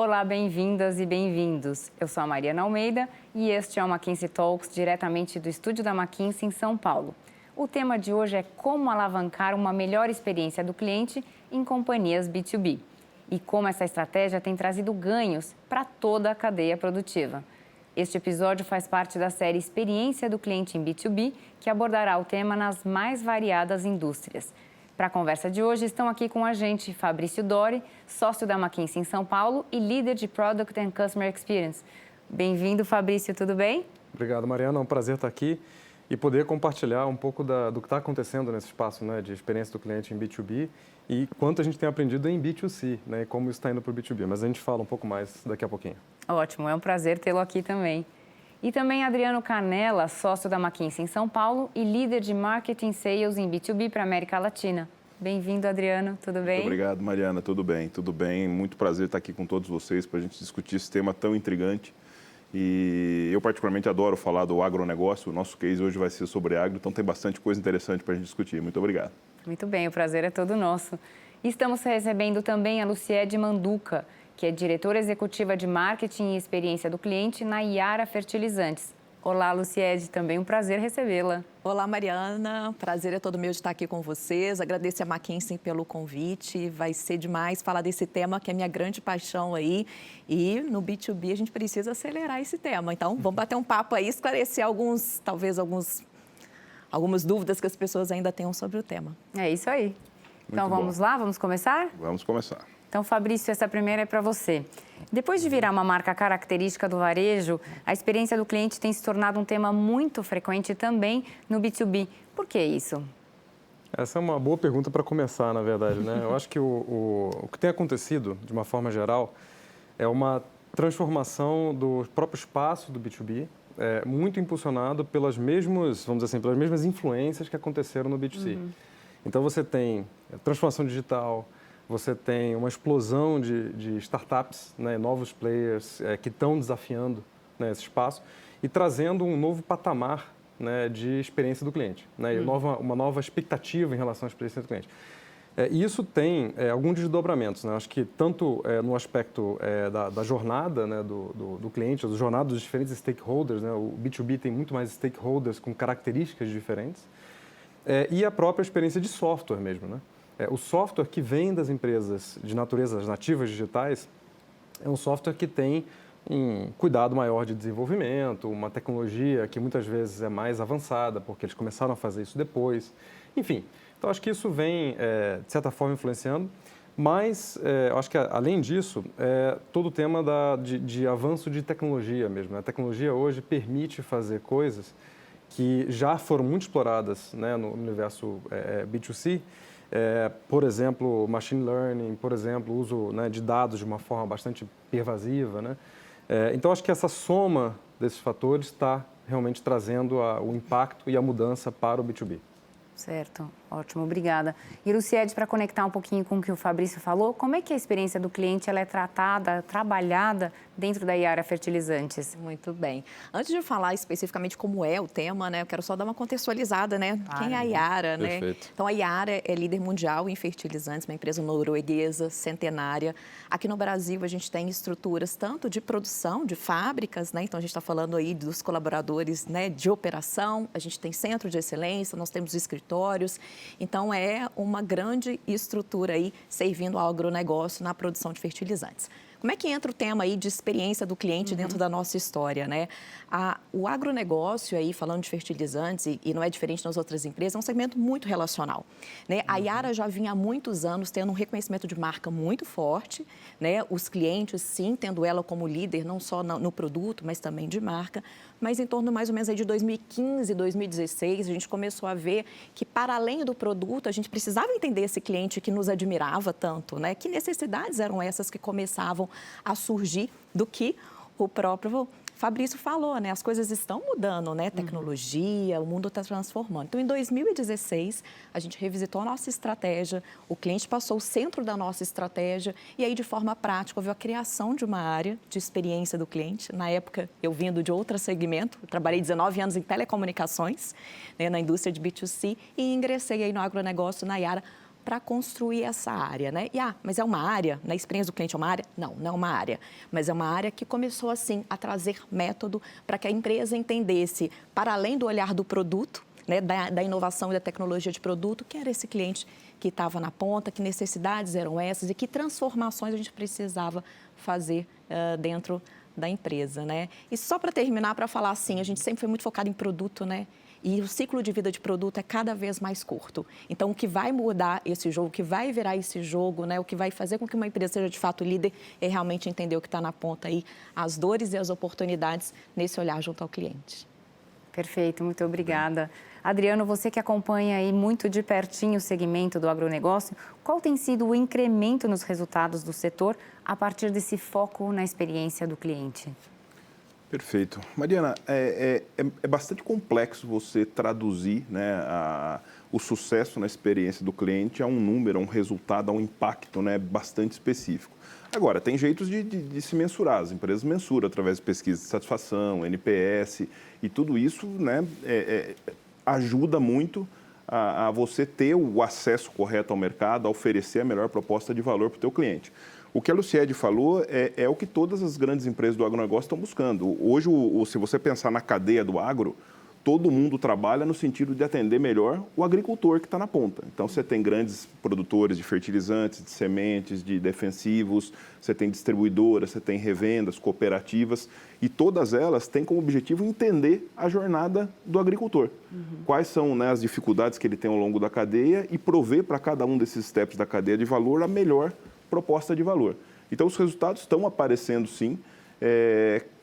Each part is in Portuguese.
Olá, bem-vindas e bem-vindos. Eu sou a Mariana Almeida e este é o McKinsey Talks, diretamente do estúdio da McKinsey em São Paulo. O tema de hoje é como alavancar uma melhor experiência do cliente em companhias B2B e como essa estratégia tem trazido ganhos para toda a cadeia produtiva. Este episódio faz parte da série Experiência do Cliente em B2B, que abordará o tema nas mais variadas indústrias. Para a conversa de hoje, estão aqui com a gente Fabrício Dori, sócio da McKinsey em São Paulo e líder de Product and Customer Experience. Bem-vindo, Fabrício, tudo bem? Obrigado, Mariana. É um prazer estar aqui e poder compartilhar um pouco do que está acontecendo nesse espaço, né, de experiência do cliente em B2B e quanto a gente tem aprendido em B2C, né, e como isso está indo para o B2B. Mas a gente fala um pouco mais daqui a pouquinho. Ótimo, é um prazer tê-lo aqui também. E também Adriano Canella, sócio da McKinsey em São Paulo e líder de Marketing Sales em B2B para a América Latina. Bem-vindo, Adriano, tudo bem? Muito obrigado, Mariana, tudo bem. Muito prazer estar aqui com todos vocês para a gente discutir esse tema tão intrigante. E eu particularmente adoro falar do agronegócio, o nosso case hoje vai ser sobre agro, então tem bastante coisa interessante para a gente discutir. Muito obrigado. Muito bem, o prazer é todo nosso. E estamos recebendo também a Luciede Manduca, que é diretora executiva de Marketing e Experiência do Cliente na Yara Fertilizantes. Olá, Luciede, também um prazer recebê-la. Olá, Mariana, prazer é todo meu de estar aqui com vocês. Agradeço a McKinsey pelo convite, vai ser demais falar desse tema que é minha grande paixão aí. E no B2B a gente precisa acelerar esse tema. Então, vamos bater um papo aí, esclarecer algumas dúvidas que as pessoas ainda tenham sobre o tema. É isso aí. Então, vamos lá? Vamos começar? Vamos começar. Então, Fabrício, essa primeira é para você. Depois de virar uma marca característica do varejo, a experiência do cliente tem se tornado um tema muito frequente também no B2B. Por que isso? Essa é uma boa pergunta para começar, na verdade, né? Eu acho que o que tem acontecido, de uma forma geral, é uma transformação do próprio espaço do B2B, muito impulsionado pelas mesmas, vamos dizer assim, pelas mesmas influências que aconteceram no B2C. Então, você tem transformação digital, você tem uma explosão de startups, né, novos players que estão desafiando, né, esse espaço e trazendo um novo patamar, né, de experiência do cliente, né, e uma nova expectativa em relação à experiência do cliente. E isso tem alguns desdobramentos, né? Acho que tanto no aspecto da jornada, né, do cliente, da jornada dos diferentes stakeholders, né, o B2B tem muito mais stakeholders com características diferentes, e a própria experiência de software mesmo, né? O software que vem das empresas de natureza nativas digitais é um software que tem um cuidado maior de desenvolvimento, uma tecnologia que muitas vezes é mais avançada, porque eles começaram a fazer isso depois. Enfim, então acho que isso vem, de certa forma, influenciando, mas eu acho que, além disso, todo o tema de avanço de tecnologia mesmo. A tecnologia hoje permite fazer coisas que já foram muito exploradas, né, no universo B2C, por exemplo, machine learning, por exemplo, o uso, né, de dados de uma forma bastante pervasiva, né? Então, acho que essa soma desses fatores está realmente trazendo o impacto e a mudança para o B2B. Certo, ótimo, obrigada. E, Luciede, para conectar um pouquinho com o que o Fabrício falou, como é que a experiência do cliente ela é tratada, trabalhada dentro da Yara Fertilizantes? Muito bem. Antes de falar especificamente como é o tema, né, eu quero só dar uma contextualizada, né? Claro. Quem é a Yara, né? Perfeito. Então, a Yara é líder mundial em fertilizantes, uma empresa norueguesa, centenária. Aqui no Brasil, a gente tem estruturas tanto de produção, de fábricas, né? Então, a gente está falando aí dos colaboradores, né, de operação, a gente tem centro de excelência, nós temos escritórios. Então, é uma grande estrutura aí servindo ao agronegócio na produção de fertilizantes. Como é que entra o tema aí de experiência do cliente dentro da nossa história, né? O agronegócio aí, falando de fertilizantes, e não é diferente nas outras empresas, é um segmento muito relacional, né? A Yara já vinha há muitos anos tendo um reconhecimento de marca muito forte, né? Os clientes, sim, tendo ela como líder, não só no produto, mas também de marca. Mas em torno mais ou menos aí de 2015, 2016, a gente começou a ver que, para além do produto, a gente precisava entender esse cliente que nos admirava tanto, né? Que necessidades eram essas que começavam a surgir do que o próprio Fabrício falou, né? As coisas estão mudando, né? Tecnologia, o mundo está transformando. Então, em 2016, a gente revisitou a nossa estratégia, o cliente passou o centro da nossa estratégia e aí, de forma prática, houve a criação de uma área de experiência do cliente. Na época, eu vindo de outro segmento, trabalhei 19 anos em telecomunicações, né, na indústria de B2C e ingressei aí no agronegócio, na Yara, para construir essa área, né? Mas é uma área, na experiência do cliente é uma área? Não, não é uma área, mas é uma área que começou assim a trazer método para que a empresa entendesse, para além do olhar do produto, né, da inovação e da tecnologia de produto, que era esse cliente que estava na ponta, que necessidades eram essas e que transformações a gente precisava fazer dentro da empresa, né? E só para terminar, para falar assim, a gente sempre foi muito focado em produto, né? E o ciclo de vida de produto é cada vez mais curto. Então, o que vai mudar esse jogo, o que vai virar esse jogo, né? O que vai fazer com que uma empresa seja de fato líder é realmente entender o que está na ponta aí, as dores e as oportunidades nesse olhar junto ao cliente. Perfeito, muito obrigada. Adriano, você que acompanha aí muito de pertinho o segmento do agronegócio, qual tem sido o incremento nos resultados do setor a partir desse foco na experiência do cliente? Perfeito. Mariana, é bastante complexo você traduzir, né, o sucesso na experiência do cliente a um número, a um resultado, a um impacto, né, bastante específico. Agora, tem jeitos de se mensurar. As empresas mensuram através de pesquisa de satisfação, NPS, e tudo isso, né, ajuda muito a você ter o acesso correto ao mercado, a oferecer a melhor proposta de valor para o teu cliente. O que a Luciede falou é o que todas as grandes empresas do agronegócio estão buscando. Hoje, se você pensar na cadeia do agro, todo mundo trabalha no sentido de atender melhor o agricultor que está na ponta. Então, você tem grandes produtores de fertilizantes, de sementes, de defensivos, você tem distribuidoras, você tem revendas, cooperativas, e todas elas têm como objetivo entender a jornada do agricultor. Quais são, né, as dificuldades que ele tem ao longo da cadeia e prover para cada um desses steps da cadeia de valor a melhor proposta de valor. Então, os resultados estão aparecendo, sim.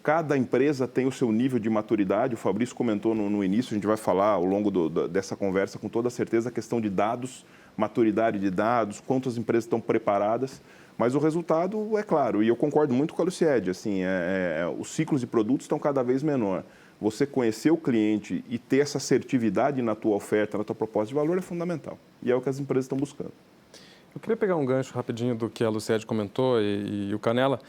Cada empresa tem o seu nível de maturidade. O Fabrício comentou no início, a gente vai falar ao longo dessa conversa com toda certeza a questão de dados, maturidade de dados, quantas empresas estão preparadas. Mas o resultado é claro, e eu concordo muito com a Luciede, assim, os ciclos de produtos estão cada vez menor. Você conhecer o cliente e ter essa assertividade na tua oferta, na tua proposta de valor é fundamental. E é o que as empresas estão buscando. Eu queria pegar um gancho rapidinho do que a Luciede comentou e o Canela.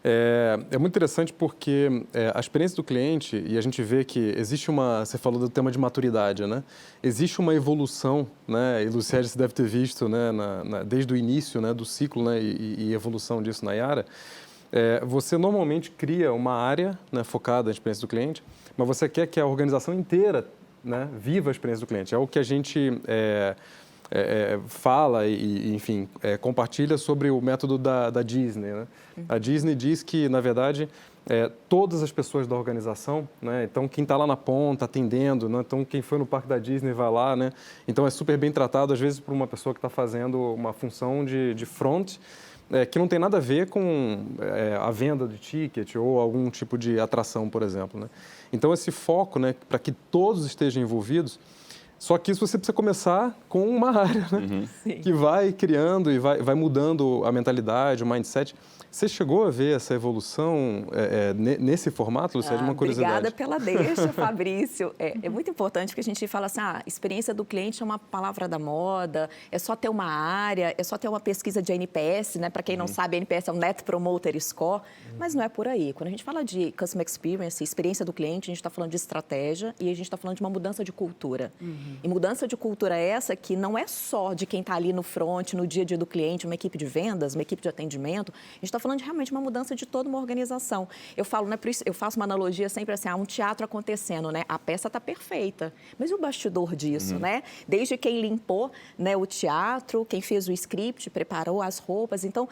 É muito interessante porque a experiência do cliente, e a gente vê que existe você falou do tema de maturidade, né? Existe uma evolução, né? E Luciede, você deve ter visto, né, desde o início, né, do ciclo, né, e evolução disso na Yara. Você normalmente cria uma área, né, focada na experiência do cliente, mas você quer que a organização inteira, né, viva a experiência do cliente. É o que a gente fala e enfim, compartilha sobre o método da Disney, né? A Disney diz que, na verdade, todas as pessoas da organização, né? Então, quem está lá na ponta, atendendo, né? Então, quem foi no parque da Disney vai lá, né? Então, é super bem tratado, às vezes, por uma pessoa que está fazendo uma função de front, que não tem nada a ver com a venda de ticket ou algum tipo de atração, por exemplo, né? Então, esse foco, né, para que todos estejam envolvidos. Só que isso você precisa começar com uma área, né? Que vai criando e vai mudando a mentalidade, o mindset. Você chegou a ver essa evolução nesse formato, Luciede? Uma curiosidade. Obrigada pela deixa, Fabrício. É muito importante que a gente fala assim, experiência do cliente é uma palavra da moda, é só ter uma área, é só ter uma pesquisa de NPS, né? Para quem não sabe, NPS é um Net Promoter Score, mas não é por aí. Quando a gente fala de Customer Experience, experiência do cliente, a gente está falando de estratégia e a gente está falando de uma mudança de cultura. E mudança de cultura é essa que não é só de quem está ali no front, no dia a dia do cliente, uma equipe de vendas, uma equipe de atendimento. A gente está falando de realmente uma mudança de toda uma organização. Eu falo, né, por isso eu faço uma analogia sempre assim, um teatro acontecendo, né? A peça está perfeita, mas e o bastidor disso, né? Desde quem limpou, né, o teatro, quem fez o script, preparou as roupas. Então,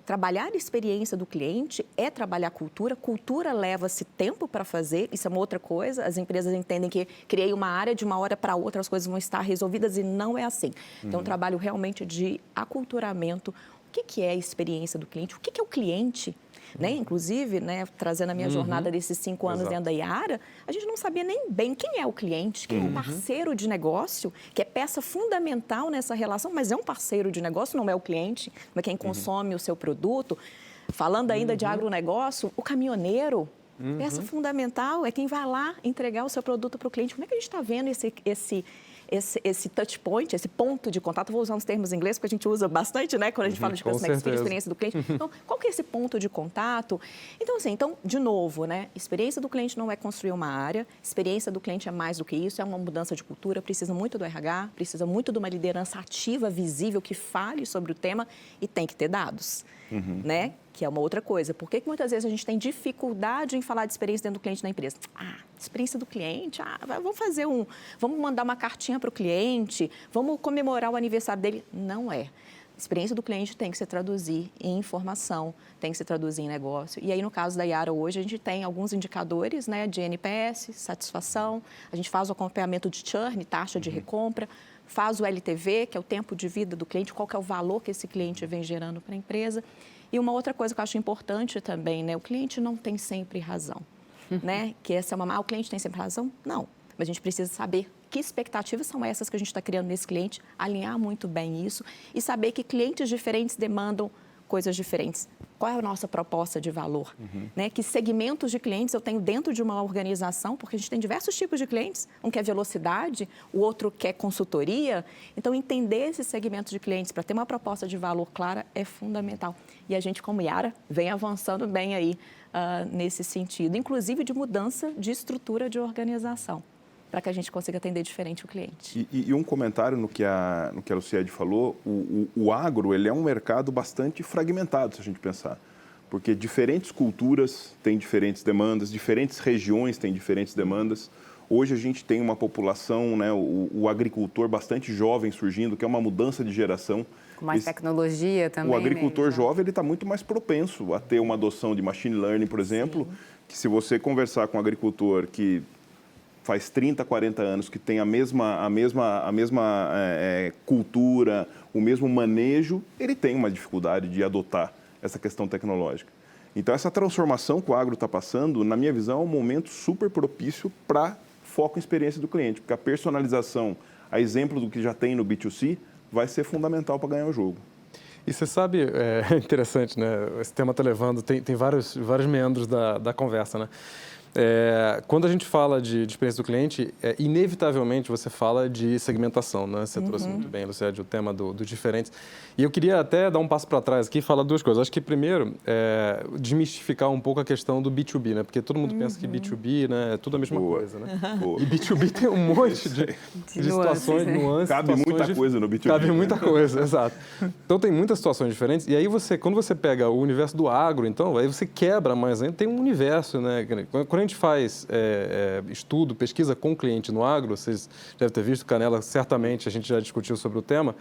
trabalhar a experiência do cliente é trabalhar a cultura. Cultura leva-se tempo para fazer, isso é uma outra coisa. As empresas entendem que criei uma área, de uma hora para outra as coisas vão estar resolvidas e não é assim. Então, um trabalho realmente de aculturamento. O que é a experiência do cliente? O que é o cliente? Né? Inclusive, né, trazendo a minha jornada desses 5 anos dentro da Yara, a gente não sabia nem bem quem é o cliente, quem é o parceiro de negócio, que é peça fundamental nessa relação, mas é um parceiro de negócio, não é o cliente, mas quem consome o seu produto. Falando ainda de agronegócio, o caminhoneiro, peça fundamental, é quem vai lá entregar o seu produto para o cliente. Como é que a gente está vendo esse touch point, esse ponto de contato, vou usar uns termos em inglês, porque a gente usa bastante, né, quando a gente fala de customer experience, experiência do cliente. Então, qual que é esse ponto de contato? Então, assim, de novo, né, experiência do cliente não é construir uma área, experiência do cliente é mais do que isso, é uma mudança de cultura, precisa muito do RH, precisa muito de uma liderança ativa, visível, que fale sobre o tema e tem que ter dados, né? Que é uma outra coisa. Por que muitas vezes a gente tem dificuldade em falar de experiência dentro do cliente na empresa? Experiência do cliente, vamos mandar uma cartinha para o cliente, vamos comemorar o aniversário dele. Não é. Experiência do cliente tem que se traduzir em informação, tem que se traduzir em negócio. E aí, no caso da Yara, hoje, a gente tem alguns indicadores, né, de NPS, satisfação, a gente faz o acompanhamento de churn, taxa de recompra, faz o LTV, que é o tempo de vida do cliente, qual que é o valor que esse cliente vem gerando para a empresa. E uma outra coisa que eu acho importante também, né, o cliente não tem sempre razão, né? Que essa é o cliente tem sempre razão? Não. Mas a gente precisa saber que expectativas são essas que a gente está criando nesse cliente, alinhar muito bem isso e saber que clientes diferentes demandam coisas diferentes. Qual é a nossa proposta de valor? Né? Que segmentos de clientes eu tenho dentro de uma organização, porque a gente tem diversos tipos de clientes. Um quer velocidade, o outro quer consultoria. Então, entender esses segmentos de clientes para ter uma proposta de valor clara é fundamental. E a gente, como Yara, vem avançando bem aí nesse sentido, inclusive de mudança de estrutura de organização, para que a gente consiga atender diferente o cliente. E um comentário no que a Luciede falou, o agro ele é um mercado bastante fragmentado, se a gente pensar. Porque diferentes culturas têm diferentes demandas, diferentes regiões têm diferentes demandas. Hoje a gente tem uma população, né, o agricultor bastante jovem surgindo, que é uma mudança de geração. Com mais tecnologia também. O agricultor jovem está muito mais propenso a ter uma adoção de machine learning, por exemplo, que se você conversar com um agricultor que faz 30, 40 anos, que tem a mesma cultura, o mesmo manejo, ele tem uma dificuldade de adotar essa questão tecnológica. Então, essa transformação que o agro está passando, na minha visão, é um momento super propício para foco em experiência do cliente, porque a personalização, a exemplo do que já tem no B2C, vai ser fundamental para ganhar o jogo. E você sabe, é interessante, né? Esse tema está levando, tem vários meandros da conversa, né? Quando a gente fala de experiência do cliente, inevitavelmente você fala de segmentação, né? Você trouxe muito bem, Luciede, o tema dos diferentes. E eu queria até dar um passo para trás aqui e falar duas coisas. Acho que, primeiro, desmistificar um pouco a questão do B2B, né? Porque todo mundo pensa que B2B, né, é tudo a mesma coisa, né? E B2B tem um monte de situações, nuances. Cabe muita coisa no B2B. Cabe muita coisa, exato. Então, tem muitas situações diferentes. E aí, quando você pega o universo do agro, então, aí você quebra mais ainda, tem um universo, né? Quando a gente faz estudo, pesquisa com cliente no agro, vocês devem ter visto, Canela, certamente a gente já discutiu sobre o tema,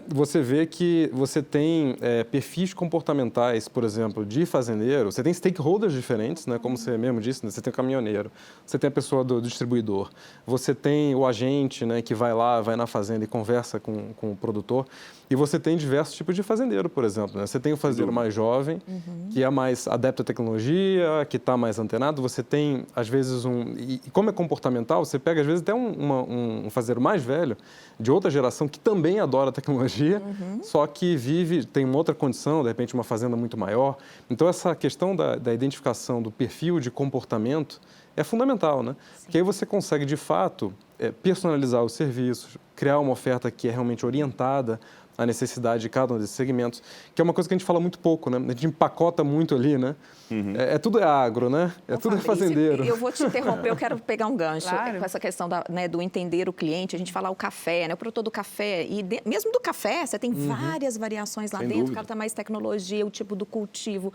você vê que você tem perfis comportamentais, por exemplo, de fazendeiro, você tem stakeholders diferentes, né, como você mesmo disse, né, você tem o caminhoneiro, você tem a pessoa do distribuidor, você tem o agente, né, que vai na fazenda e conversa com o produtor, e você tem diversos tipos de fazendeiro, por exemplo. Né? Você tem o fazendeiro mais jovem, que é mais adepto à tecnologia, que está mais antenado. Você tem, às vezes, e como é comportamental, você pega, às vezes, até um fazendeiro mais velho, de outra geração, que também adora a tecnologia, só que tem uma outra condição, de repente, uma fazenda muito maior. Então, essa questão da identificação do perfil de comportamento é fundamental, né? Porque aí você consegue, de fato, personalizar os serviços, criar uma oferta que é realmente orientada à necessidade de cada um desses segmentos, que é uma coisa que a gente fala muito pouco, né? A gente empacota muito ali, né? Tudo é agro, né? Tudo é fazendeiro. Eu vou te interromper, eu quero pegar um gancho com essa questão do entender o cliente. A gente fala o café, né? O produtor do café. E mesmo do café, você tem várias variações lá dentro. O cara tá mais tecnologia, o tipo do cultivo.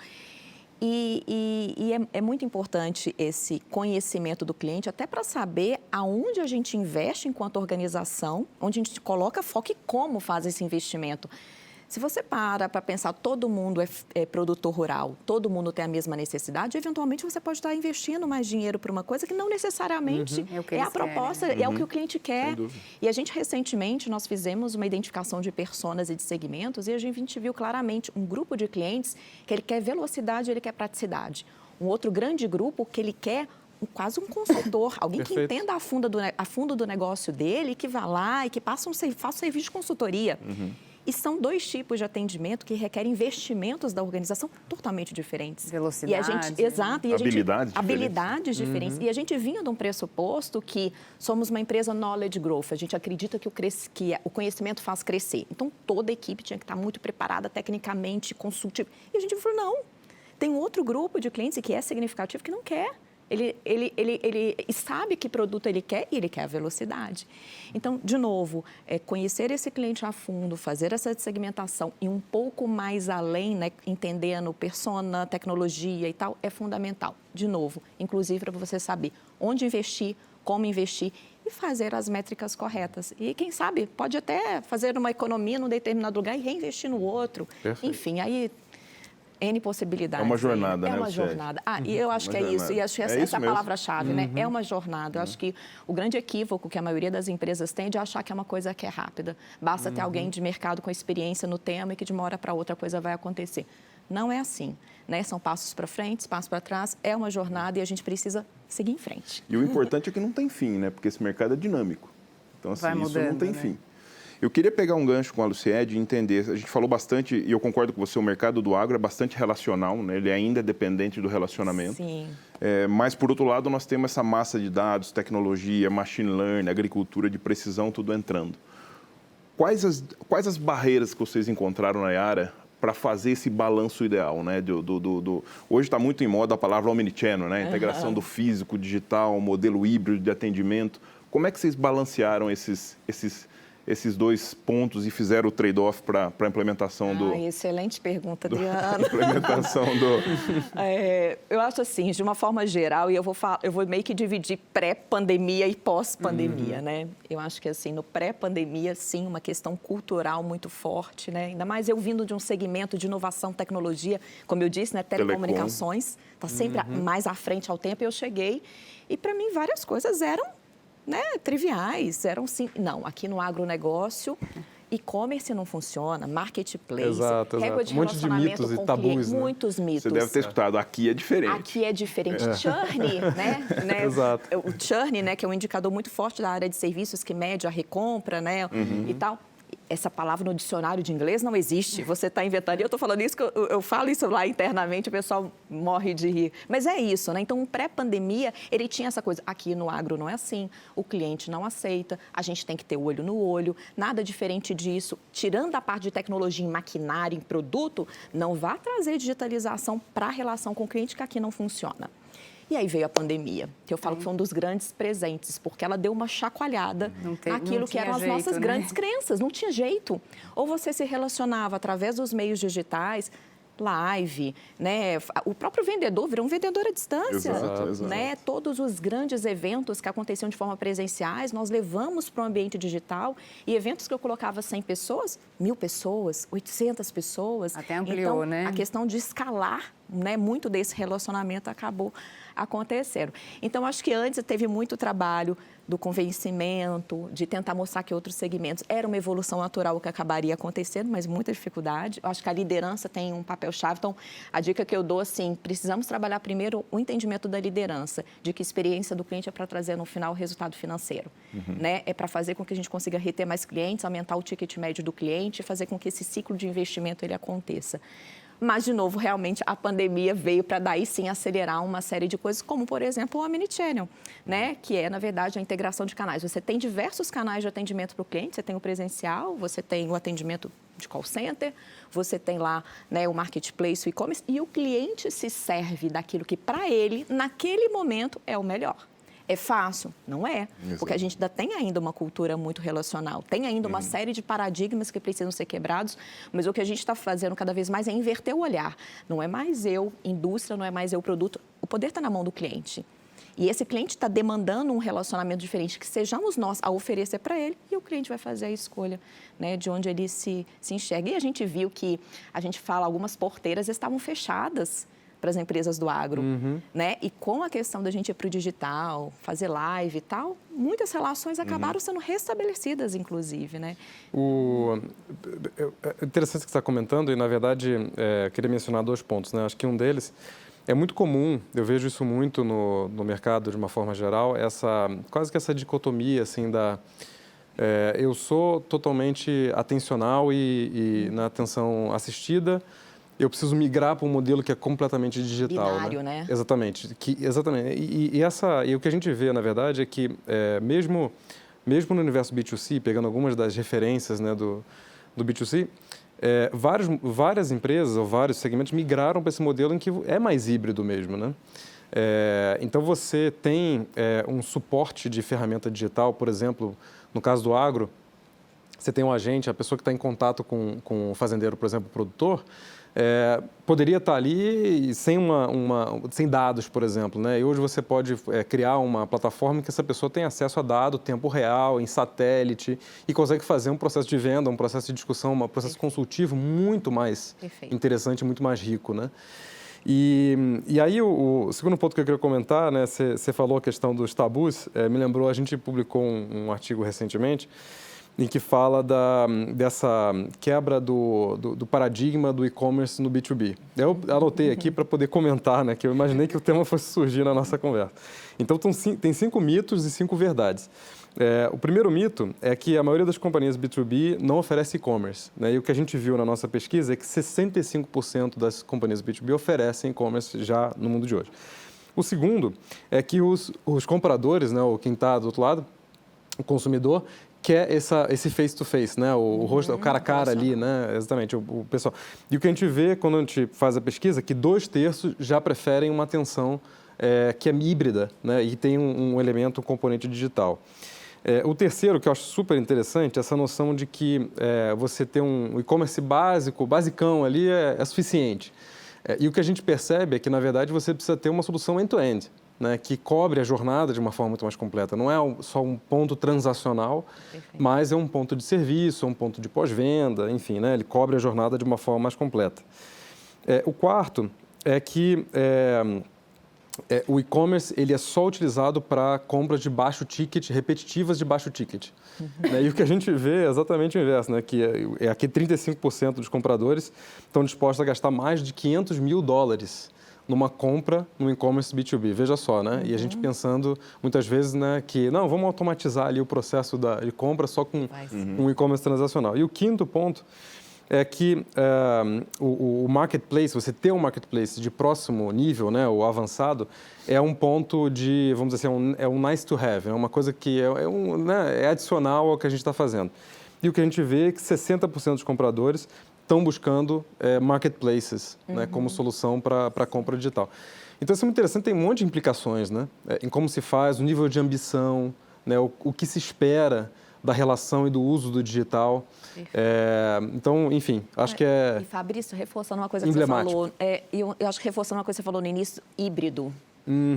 E é muito importante esse conhecimento do cliente, até para saber aonde a gente investe enquanto organização, onde a gente coloca foco e como faz esse investimento. Se você para pensar, todo mundo é produtor rural, todo mundo tem a mesma necessidade, eventualmente você pode estar investindo mais dinheiro para uma coisa que não necessariamente é a proposta, é o que o cliente quer. E a gente, recentemente, nós fizemos uma identificação de personas e de segmentos e a gente viu claramente um grupo de clientes que ele quer velocidade, ele quer praticidade. Um outro grande grupo que ele quer quase um consultor, alguém que entenda a fundo do negócio dele, que vá lá e que faça um serviço de consultoria. E são 2 tipos de atendimento que requerem investimentos da organização totalmente diferentes. Velocidade. E a gente, exato. E a Habilidades gente, habilidades diferentes. E a gente vinha de um pressuposto que somos uma empresa knowledge growth. A gente acredita que o conhecimento faz crescer. Então, toda a equipe tinha que estar muito preparada tecnicamente, consultiva. E a gente falou, não. Tem um outro grupo de clientes que é significativo que não quer. Ele sabe que produto ele quer e ele quer a velocidade. Então, de novo, conhecer esse cliente a fundo, fazer essa segmentação e um pouco mais além, né, entendendo persona, tecnologia e tal, é fundamental. De novo, inclusive para você saber onde investir, como investir e fazer as métricas corretas. E quem sabe pode até fazer uma economia num determinado lugar e reinvestir no outro. Perfeito. Enfim, aí... N possibilidades. É uma jornada, né? É uma jornada. E eu acho que é isso. E acho que essa é a palavra-chave, né? É uma jornada. Eu acho que o grande equívoco que a maioria das empresas tem é de achar que é uma coisa que é rápida. Basta ter alguém de mercado com experiência no tema e que de uma hora para outra a coisa vai acontecer. Não é assim, né? São passos para frente, passos para trás. É uma jornada e a gente precisa seguir em frente. E o importante é que não tem fim, né? Porque esse mercado é dinâmico. Então, assim, mudando, isso não tem né? fim. Eu queria pegar um gancho com a Luciede e entender, a gente falou bastante, e eu concordo com você, o mercado do agro é bastante relacional, né? Ele ainda é dependente do relacionamento. Sim. Mas, por outro lado, nós temos essa massa de dados, tecnologia, machine learning, agricultura de precisão, tudo entrando. Quais as barreiras que vocês encontraram na área para fazer esse balanço ideal, né? Hoje está muito em moda a palavra omnichannel, né? A integração do físico, digital, modelo híbrido de atendimento. Como é que vocês balancearam esses 2 pontos e fizeram o trade-off para a implementação do... Excelente pergunta, Adriano. Implementação do... Eu acho assim, de uma forma geral, e eu vou meio que dividir pré-pandemia e pós-pandemia, né? Eu acho que assim, no pré-pandemia, sim, uma questão cultural muito forte, né? Ainda mais eu vindo de um segmento de inovação, tecnologia, como eu disse, né? Telecomunicações, está sempre mais à frente ao tempo, e eu cheguei, e para mim várias coisas eram, né, triviais, eram sim. Não, aqui no agronegócio, e-commerce não funciona, marketplace, exato. régua de Um monte de relacionamento mitos com e tabus, cliente, né? muitos mitos. Você deve ter escutado, aqui é diferente. Aqui é diferente. Churn, né? Exato. O churn, né, que é um indicador muito forte da área de serviços que mede a recompra, né, e tal. Essa palavra no dicionário de inglês não existe. Você está inventando. E eu estou falando isso, que eu falo isso lá internamente, o pessoal morre de rir. Mas é isso, né? Então, pré-pandemia, ele tinha essa coisa. Aqui no agro não é assim, o cliente não aceita, a gente tem que ter olho no olho, nada diferente disso. Tirando a parte de tecnologia em maquinário, em produto, não vá trazer digitalização para a relação com o cliente, que aqui não funciona. E aí veio a pandemia, que eu falo que foi um dos grandes presentes, porque ela deu uma chacoalhada naquilo que eram as nossas grandes crenças. Não tinha jeito. Ou você se relacionava através dos meios digitais, live, né? O próprio vendedor virou um vendedor à distância. Exato. Né? Todos os grandes eventos que aconteciam de forma presenciais, nós levamos para o ambiente digital. E eventos que eu colocava 100 pessoas, 1.000 pessoas, 800 pessoas. Até ampliou, então, né? A questão de escalar, né? Muito desse relacionamento acabou acontecendo. Então, acho que antes teve muito trabalho do convencimento, de tentar mostrar que outros segmentos era uma evolução natural que acabaria acontecendo, mas muita dificuldade. Eu acho que a liderança tem um papel-chave. Então, a dica que eu dou, assim, precisamos trabalhar primeiro o entendimento da liderança, de que a experiência do cliente é para trazer, no final, o resultado financeiro. Né? É para fazer com que a gente consiga reter mais clientes, aumentar o ticket médio do cliente, fazer com que esse ciclo de investimento ele aconteça. Mas, de novo, realmente, a pandemia veio para daí sim acelerar uma série de coisas, como, por exemplo, o Omnichannel, né? Que é, na verdade, a integração de canais. Você tem diversos canais de atendimento para o cliente, você tem o presencial, você tem o atendimento de call center, você tem lá, né, o marketplace, o e-commerce, e o cliente se serve daquilo que, para ele, naquele momento, é o melhor. É fácil? Não é. Exato. Porque a gente tem ainda uma cultura muito relacional, tem ainda uma série de paradigmas que precisam ser quebrados, mas o que a gente está fazendo cada vez mais é inverter o olhar. Não é mais eu, indústria, não é mais eu, produto. O poder está na mão do cliente. E esse cliente está demandando um relacionamento diferente, que sejamos nós a oferecer para ele, e o cliente vai fazer a escolha, né, de onde ele se enxerga. E a gente viu que, a gente fala, algumas porteiras estavam fechadas para as empresas do agro, né? E com a questão da gente ir para o digital, fazer live e tal, muitas relações acabaram sendo restabelecidas, inclusive, né? É interessante o que você está comentando e, na verdade, queria mencionar 2 pontos, né? Acho que um deles é muito comum, eu vejo isso muito no mercado de uma forma geral, quase que essa dicotomia, assim, Eu sou totalmente atencional e na atenção assistida. Eu preciso migrar para um modelo que é completamente digital. Binário, né? Exatamente. Exatamente. E o que a gente vê, na verdade, é que mesmo no universo B2C, pegando algumas das referências, né, do B2C, várias empresas ou vários segmentos migraram para esse modelo em que é mais híbrido mesmo, né? Então, você tem um suporte de ferramenta digital, por exemplo, no caso do agro, você tem um agente, a pessoa que está em contato com o fazendeiro, por exemplo, o produtor, poderia estar ali sem dados, por exemplo, né? E hoje você pode criar uma plataforma que essa pessoa tem acesso a dados, tempo real, em satélite, e consegue fazer um processo de venda, um processo de discussão, um processo consultivo muito mais interessante, muito mais rico, né? E aí, o segundo ponto que eu queria comentar, né? Você falou a questão dos tabus, me lembrou, a gente publicou um artigo recentemente, em que fala dessa quebra do paradigma do e-commerce no B2B. Eu anotei aqui para poder comentar, né, que eu imaginei que o tema fosse surgir na nossa conversa. Então, tem 5 mitos e 5 verdades. O primeiro mito é que a maioria das companhias B2B não oferece e-commerce, né? E o que a gente viu na nossa pesquisa é que 65% das companhias B2B oferecem e-commerce já no mundo de hoje. O segundo é que os compradores, né, ou quem está do outro lado, o consumidor, quer esse face-to-face, né? O rosto, o cara a cara ali, né? Exatamente, o pessoal. E o que a gente vê quando a gente faz a pesquisa é que 2/3 já preferem uma atenção que é híbrida, né? E tem um elemento, um componente digital. O terceiro, que eu acho super interessante, é essa noção de que você ter um e-commerce basicão ali é suficiente. E o que a gente percebe é que, na verdade, você precisa ter uma solução end-to-end, né, que cobre a jornada de uma forma muito mais completa. Não é só um ponto transacional, mas é um ponto de serviço, um ponto de pós-venda, enfim, né, ele cobre a jornada de uma forma mais completa. O quarto é que o e-commerce ele é só utilizado para compras de baixo ticket, repetitivas de baixo ticket. Né? E o que a gente vê é exatamente o inverso, né? Que aqui 35% dos compradores estão dispostos a gastar mais de $500 mil numa compra no e-commerce B2B. Veja só, né? E a gente pensando muitas vezes, né, que não, vamos automatizar ali o processo de compra só com um e-commerce transacional. E o quinto ponto é que o marketplace, você ter um marketplace de próximo nível, né, ou avançado, é um ponto de, vamos dizer assim, é um nice to have, é uma coisa que é adicional ao que a gente está fazendo. E o que a gente vê é que 60% dos compradores estão buscando marketplaces, né, como solução para a compra digital. Então, isso é muito interessante, tem um monte de implicações, né, em como se faz, o nível de ambição, né, o que se espera da relação e do uso do digital. Então, enfim, acho que E, Fabrício, reforçando uma coisa que você falou, eu acho que reforçando uma coisa que você falou no início, híbrido.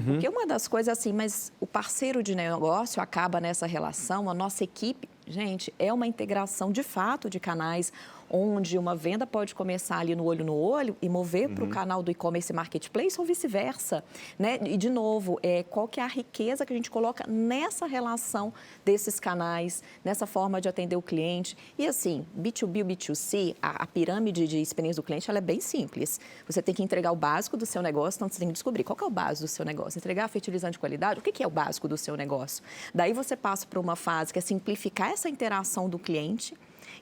Porque uma das coisas assim, mas o parceiro de negócio acaba nessa relação, a nossa equipe, gente, é uma integração de fato de canais, onde uma venda pode começar ali no olho e mover para o canal do e-commerce marketplace ou vice-versa, né? E, de novo, qual que é a riqueza que a gente coloca nessa relação desses canais, nessa forma de atender o cliente. E, assim, B2B e B2C, a pirâmide de experiência do cliente, ela é bem simples. Você tem que entregar o básico do seu negócio, então você tem que descobrir qual que é o básico do seu negócio. Entregar fertilizante de qualidade, o que é o básico do seu negócio? Daí você passa para uma fase que é simplificar essa interação do cliente.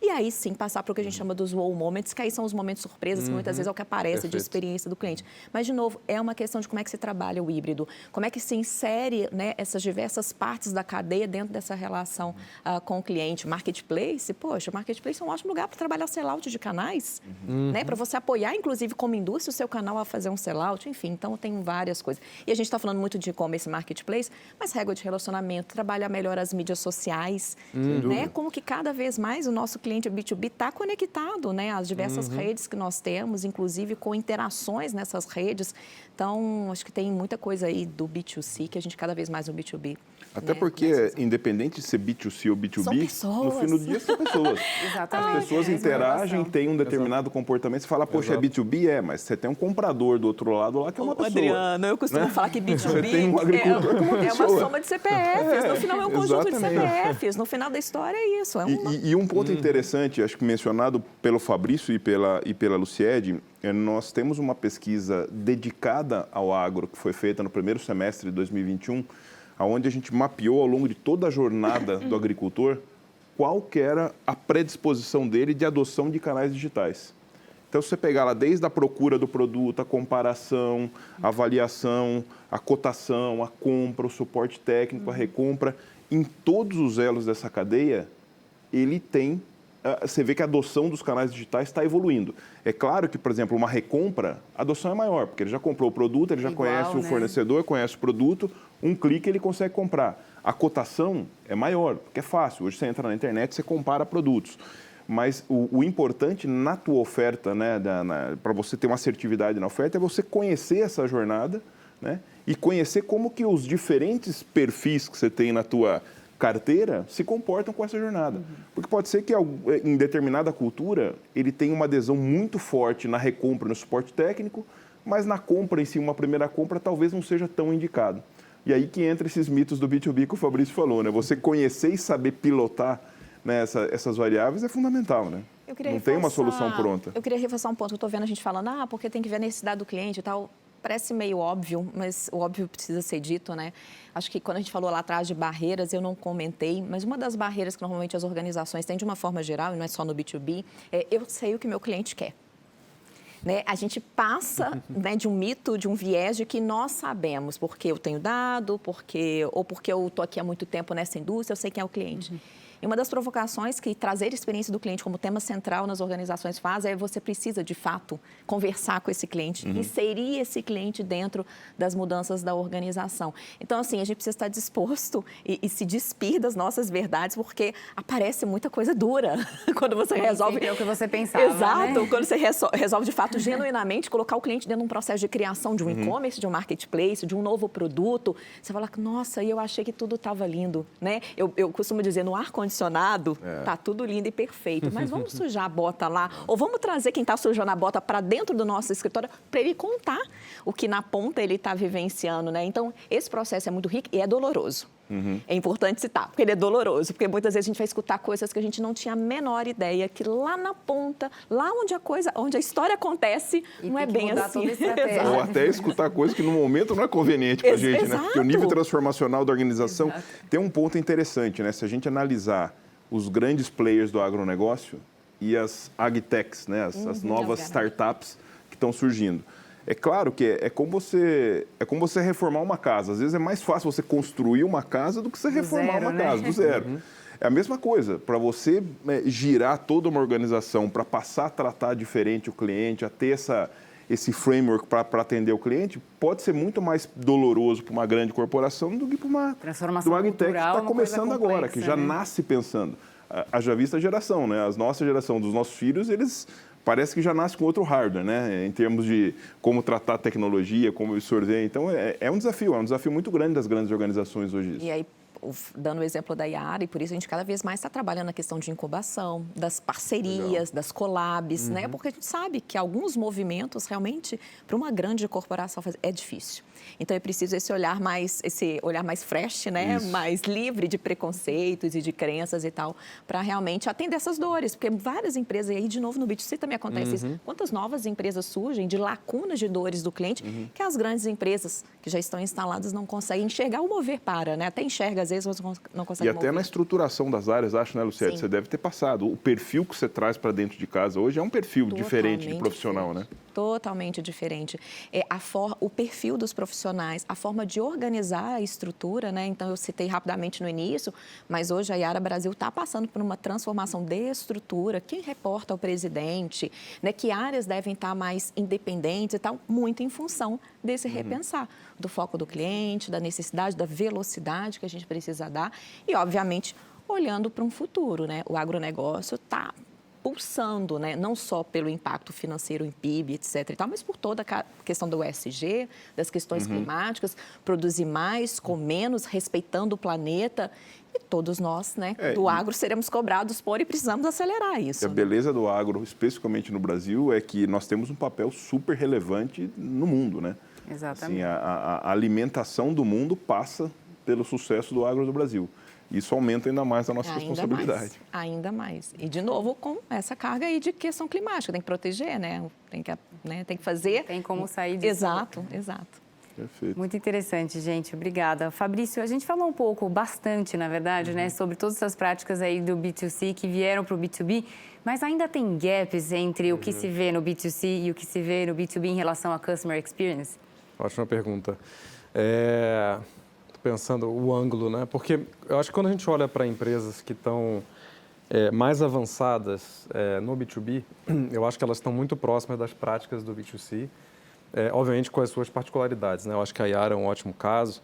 E aí sim passar para o que a gente chama dos wow moments, que aí são os momentos surpresas, que muitas vezes é o que aparece de experiência do cliente. Mas, de novo, é uma questão de como é que se trabalha o híbrido, como é que se insere, né, essas diversas partes da cadeia dentro dessa relação com o cliente. Marketplace, poxa, o Marketplace é um ótimo lugar para trabalhar sellout de canais, né, para você apoiar, inclusive, como indústria, o seu canal a fazer um sellout, enfim, então tem várias coisas. E a gente está falando muito de e-commerce Marketplace, mas régua de relacionamento, trabalhar melhor as mídias sociais, né, como que cada vez mais o nosso cliente B2B está conectado, né, às diversas redes que nós temos, inclusive com interações nessas redes. Então, acho que tem muita coisa aí do B2C que a gente cada vez mais no B2B. Até porque, independente de ser B2C ou B2B, no fim do dia são pessoas. Exatamente. As pessoas interagem, têm um determinado comportamento. Você fala, poxa, é B2B? Mas você tem um comprador do outro lado lá que é uma pessoa. Adriano, eu costumo falar que B2B você tem um agricultor que é uma pessoa. É uma soma de CPFs. No final é um conjunto de CPFs. No final da história é isso. E um ponto interessante, acho que mencionado pelo Fabrício e pela Luciede, nós temos uma pesquisa dedicada ao agro que foi feita no primeiro semestre de 2021, onde a gente mapeou ao longo de toda a jornada do agricultor qual que era a predisposição dele de adoção de canais digitais. Então, se você pegar lá desde a procura do produto, a comparação, a avaliação, a cotação, a compra, o suporte técnico, a recompra, em todos os elos dessa cadeia, ele tem... Você vê que a adoção dos canais digitais está evoluindo. É claro que, por exemplo, uma recompra, a adoção é maior, porque ele já comprou o produto, ele já conhece o fornecedor, conhece o produto, um clique ele consegue comprar. A cotação é maior, porque é fácil. Hoje você entra na internet, você compara produtos. Mas o importante na tua oferta, né, para você ter uma assertividade na oferta, é você conhecer essa jornada, né, e conhecer como que os diferentes perfis que você tem na tua carteira se comportam com essa jornada. Porque pode ser que em determinada cultura ele tenha uma adesão muito forte na recompra, no suporte técnico, mas na compra em si, uma primeira compra, talvez não seja tão indicado. E aí que entra esses mitos do B2B que o Fabrício falou, né? Você conhecer e saber pilotar, né, essas variáveis é fundamental, né? Não tem uma solução pronta. Eu queria reforçar um ponto que eu estou vendo a gente falando, porque tem que ver a necessidade do cliente e tal. Parece meio óbvio, mas o óbvio precisa ser dito, né? Acho que quando a gente falou lá atrás de barreiras, eu não comentei, mas uma das barreiras que normalmente as organizações têm de uma forma geral, e não é só no B2B, é eu sei o que meu cliente quer. Né? A gente passa, né, de um mito, de um viés de que nós sabemos, porque eu tenho dado, porque eu estou aqui há muito tempo nessa indústria, eu sei quem é o cliente. E uma das provocações que trazer a experiência do cliente como tema central nas organizações faz é você precisa, de fato, conversar com esse cliente, inserir esse cliente dentro das mudanças da organização. Então, assim, a gente precisa estar disposto e se despir das nossas verdades, porque aparece muita coisa dura quando você resolve... É o que você pensava, Exato, né? Quando você resolve, de fato, genuinamente colocar o cliente dentro de um processo de criação de um e-commerce, de um marketplace, de um novo produto. Você fala, nossa, eu achei que tudo estava lindo, né? Eu costumo dizer, no ar-condicionado, tá tudo lindo e perfeito, mas vamos sujar a bota lá, ou vamos trazer quem está sujando a bota para dentro do nosso escritório para ele contar o que na ponta ele está vivenciando, né? Então, esse processo é muito rico e é doloroso. É importante citar, porque ele é doloroso, porque muitas vezes a gente vai escutar coisas que a gente não tinha a menor ideia, que lá na ponta, lá onde a história acontece, não é bem assim. Ou até escutar coisas que no momento não é conveniente para a gente, né? Porque o nível transformacional da organização tem um ponto interessante, né? Se a gente analisar os grandes players do agronegócio e as agtechs, né? As novas startups que estão surgindo. É claro que é como você reformar uma casa. Às vezes é mais fácil você construir uma casa do que você reformar uma casa do zero. É a mesma coisa. Para você girar toda uma organização, para passar a tratar diferente o cliente, a ter esse framework para atender o cliente, pode ser muito mais doloroso para uma grande corporação do que para uma agtech que está começando agora, que já nasce pensando. Haja vista a geração, né? A nossa geração dos nossos filhos, eles... Parece que já nasce com outro hardware, né? Em termos de como tratar a tecnologia, como absorver. Então, é um desafio muito grande das grandes organizações hoje. E aí, dando o exemplo da Yara, e por isso a gente cada vez mais está trabalhando na questão de incubação, das parcerias, das collabs, né? Porque a gente sabe que alguns movimentos, realmente, para uma grande corporação é difícil. Então, é preciso esse olhar mais fresh, né? Isso. Mais livre de preconceitos e de crenças e tal, para realmente atender essas dores. Porque várias empresas, e aí, de novo, no B2C também acontece isso. Quantas novas empresas surgem de lacunas de dores do cliente que as grandes empresas que já estão instaladas não conseguem enxergar ou mover para, né? Até enxerga, às vezes, mas não consegue mover. E até na estruturação das áreas, acho, né, Luciete? Você deve ter passado. O perfil que você traz para dentro de casa hoje é um perfil diferente de profissional, né? Totalmente diferente. O perfil dos profissionais, a forma de organizar a estrutura, né? Então, eu citei rapidamente no início, mas hoje a Yara Brasil está passando por uma transformação de estrutura. Quem reporta ao presidente, né? Que áreas devem estar mais independentes e tal, muito em função desse repensar, do foco do cliente, da necessidade, da velocidade que a gente precisa dar e, obviamente, olhando para um futuro, né? O agronegócio está pulsando, né? Não só pelo impacto financeiro em PIB, etc. e tal, mas por toda a questão do ESG, das questões climáticas, produzir mais, com menos, respeitando o planeta. E todos nós, né, do agro, seremos cobrados por e precisamos acelerar isso. A beleza do agro, especificamente no Brasil, é que nós temos um papel super relevante no mundo, né? Exatamente. Assim, a alimentação do mundo passa pelo sucesso do agro do Brasil. Isso aumenta ainda mais a nossa responsabilidade. Ainda mais. E, de novo, com essa carga aí de questão climática. Tem que proteger, né? Tem que fazer... Tem como sair disso. Exato. Perfeito. Muito interessante, gente. Obrigada. Fabrício, a gente falou bastante, na verdade, né, sobre todas essas práticas aí do B2C que vieram para o B2B, mas ainda tem gaps entre o que se vê no B2C e o que se vê no B2B em relação à Customer Experience? Ótima pergunta. Estou pensando o ângulo, né? Porque eu acho que quando a gente olha para empresas que estão mais avançadas no B2B, eu acho que elas estão muito próximas das práticas do B2C, obviamente com as suas particularidades, né? Eu acho que a Yara é um ótimo caso.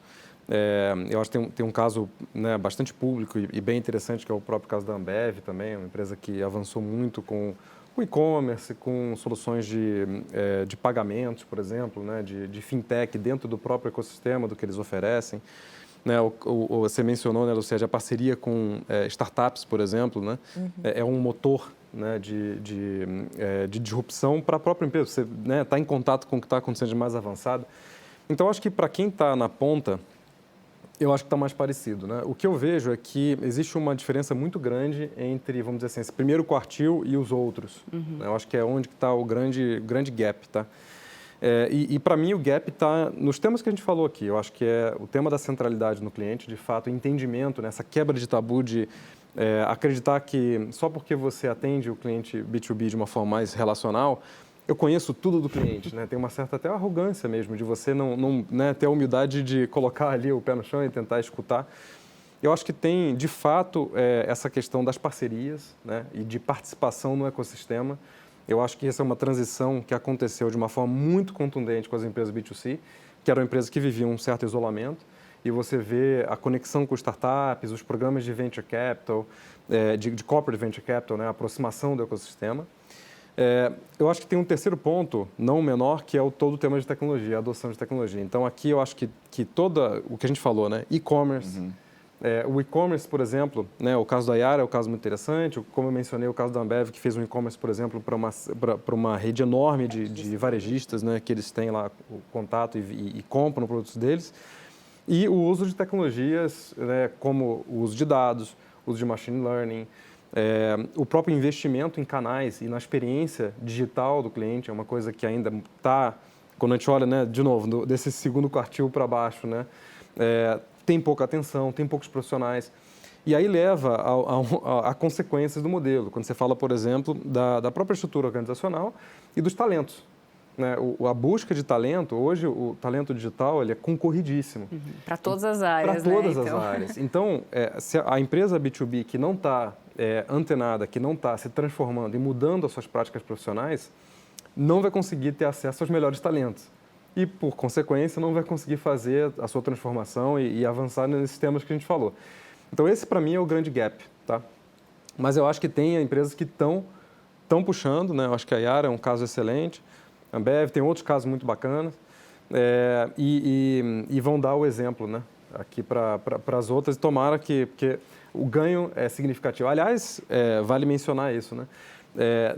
Eu acho que tem um caso, né, bastante público e bem interessante, que é o próprio caso da Ambev também, uma empresa que avançou muito com o e-commerce, com soluções de pagamentos, por exemplo, né, de fintech dentro do próprio ecossistema do que eles oferecem. Né, você mencionou, né, Lucélia, a parceria com startups, por exemplo, né, é um motor, né, de disrupção para a própria empresa. Você, né, está em contato com o que está acontecendo de mais avançado. Então, acho que para quem está na ponta, eu acho que está mais parecido, né? O que eu vejo é que existe uma diferença muito grande entre, vamos dizer assim, esse primeiro quartil e os outros. Né? Eu acho que é onde está o grande gap, tá? E para mim o gap está nos temas que a gente falou aqui. Eu acho que é o tema da centralidade no cliente, de fato, o entendimento, né? Essa quebra de tabu de acreditar que só porque você atende o cliente B2B de uma forma mais relacional, eu conheço tudo do cliente, né? Tem uma certa até arrogância mesmo de você não né, ter a humildade de colocar ali o pé no chão e tentar escutar. Eu acho que tem, de fato, essa questão das parcerias, né, e de participação no ecossistema. Eu acho que essa é uma transição que aconteceu de uma forma muito contundente com as empresas B2C, que eram empresas que viviam um certo isolamento, e você vê a conexão com startups, os programas de venture capital, de corporate venture capital, né, a aproximação do ecossistema. Eu acho que tem um terceiro ponto, não menor, que é todo o tema de tecnologia, a adoção de tecnologia. Então, aqui eu acho que todo o que a gente falou, né, e-commerce, o e-commerce, por exemplo, né, o caso da Yara é um caso muito interessante, como eu mencionei, o caso da Ambev, que fez um e-commerce, por exemplo, para uma rede enorme de varejistas, né, que eles têm lá o contato e compram produtos deles. E o uso de tecnologias, né, como o uso de dados, o uso de machine learning, o próprio investimento em canais e na experiência digital do cliente é uma coisa que ainda está, quando a gente olha, né, de novo, desse segundo quartil para baixo, né, tem pouca atenção, tem poucos profissionais. E aí leva a consequências do modelo, quando você fala, por exemplo, da própria estrutura organizacional e dos talentos. Né? A busca de talento, hoje o talento digital ele é concorridíssimo. Para todas as áreas, para todas né? as áreas. Então, se a empresa B2B que não está antenada, que não está se transformando e mudando as suas práticas profissionais, não vai conseguir ter acesso aos melhores talentos. E, por consequência, não vai conseguir fazer a sua transformação e avançar nesses temas que a gente falou. Então, esse, para mim, é o grande gap. Tá? Mas eu acho que tem empresas que estão puxando, né? Eu acho que a Yara é um caso excelente, a Ambev tem outros casos muito bacanas, e vão dar o exemplo, né, aqui para as outras. Tomara porque o ganho é significativo. Aliás, vale mencionar isso, né?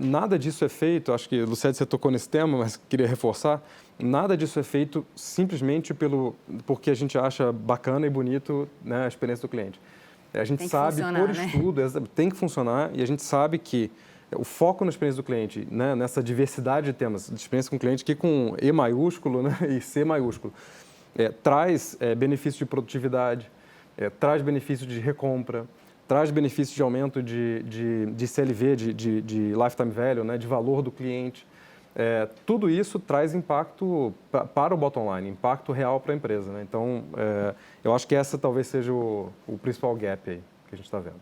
Nada disso é feito, acho que, Lucélia, você tocou nesse tema, mas queria reforçar, nada disso é feito simplesmente porque a gente acha bacana e bonito, né, a experiência do cliente. A gente sabe, por estudo, tem que funcionar, e a gente sabe que o foco na experiência do cliente, né, nessa diversidade de temas, de experiência com o cliente, que com E maiúsculo, né, e C maiúsculo, traz benefício de produtividade, traz benefício de recompra, traz benefício de aumento de CLV, de lifetime value, né, de valor do cliente. Tudo isso traz impacto para o bottom line, impacto real para a empresa. Né? Então, eu acho que essa talvez seja o principal gap aí que a gente está vendo.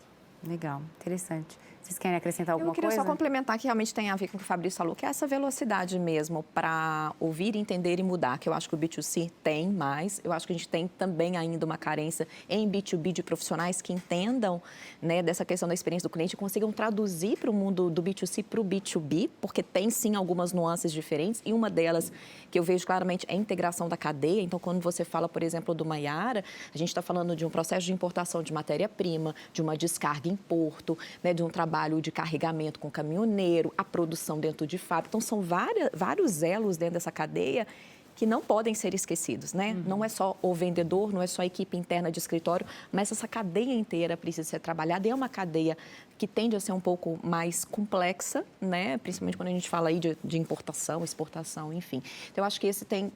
Legal, interessante. Vocês querem acrescentar alguma coisa? Eu queria só complementar que realmente tem a ver com o que o Fabrício falou, que é essa velocidade mesmo para ouvir, entender e mudar, que eu acho que o B2C tem mais. Eu acho que a gente tem também ainda uma carência em B2B de profissionais que entendam, né, dessa questão da experiência do cliente e consigam traduzir para o mundo do B2C para o B2B, porque tem sim algumas nuances diferentes, e uma delas que eu vejo claramente é a integração da cadeia. Então, quando você fala, por exemplo, do Yara, a gente está falando de um processo de importação de matéria-prima, de uma descarga em porto, né, de um trabalho de carregamento com caminhoneiro, a produção dentro de fábrica. Então, são vários elos dentro dessa cadeia que não podem ser esquecidos, né? Não é só o vendedor, não é só a equipe interna de escritório, mas essa cadeia inteira precisa ser trabalhada. E é uma cadeia que tende a ser um pouco mais complexa, né? Principalmente quando a gente fala aí de importação, exportação, enfim. Então, eu acho que esse tem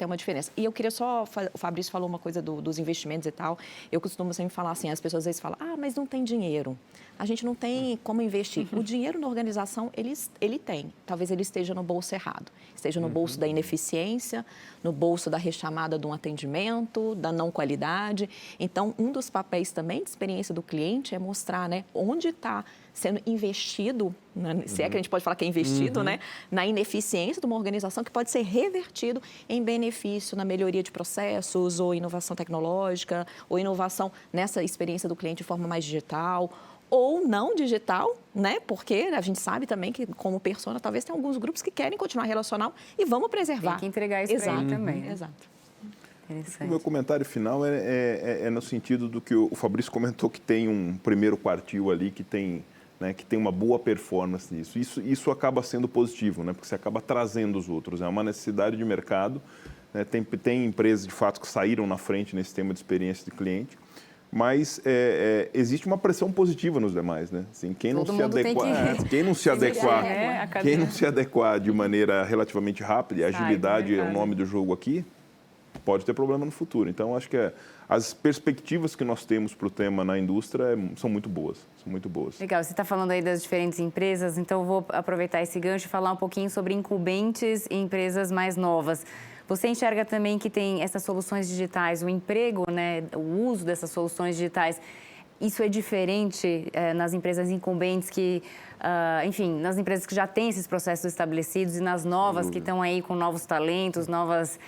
uma diferença. E eu queria só... O Fabrício falou uma coisa dos investimentos e tal. Eu costumo sempre falar assim, as pessoas às vezes falam, mas não tem dinheiro. A gente não tem como investir. O dinheiro na organização, ele tem. Talvez ele esteja no bolso errado. Esteja no bolso da ineficiência, no bolso da rechamada de um atendimento, da não qualidade. Então, um dos papéis também de experiência do cliente é mostrar, né, onde está sendo investido, né, se é que a gente pode falar que é investido, né, na ineficiência de uma organização que pode ser revertido em benefício na melhoria de processos, ou inovação tecnológica, ou inovação nessa experiência do cliente de forma mais digital, ou não digital, né? Porque a gente sabe também que, como persona, talvez tem alguns grupos que querem continuar relacional e vamos preservar. Tem que entregar isso para ele também. Né? Exato. O meu comentário final é no sentido do que o Fabrício comentou, que tem um primeiro quartil ali que tem uma boa performance nisso. Isso acaba sendo positivo, né? Porque você acaba trazendo os outros. É uma necessidade de mercado. Né? Tem empresas, de fato, que saíram na frente nesse tema de experiência de cliente. Mas existe uma pressão positiva nos demais, né? Assim, quem não se adequar de maneira relativamente rápida, e agilidade é o nome do jogo aqui, pode ter problema no futuro. Então, acho que as perspectivas que nós temos para o tema na indústria são muito boas. Legal, você está falando aí das diferentes empresas, então eu vou aproveitar esse gancho e falar um pouquinho sobre incumbentes e empresas mais novas. Você enxerga também que tem essas soluções digitais, o emprego, né, o uso dessas soluções digitais, isso é diferente nas empresas incumbentes que, enfim, nas empresas que já têm esses processos estabelecidos e nas novas que estão aí com novos talentos, novas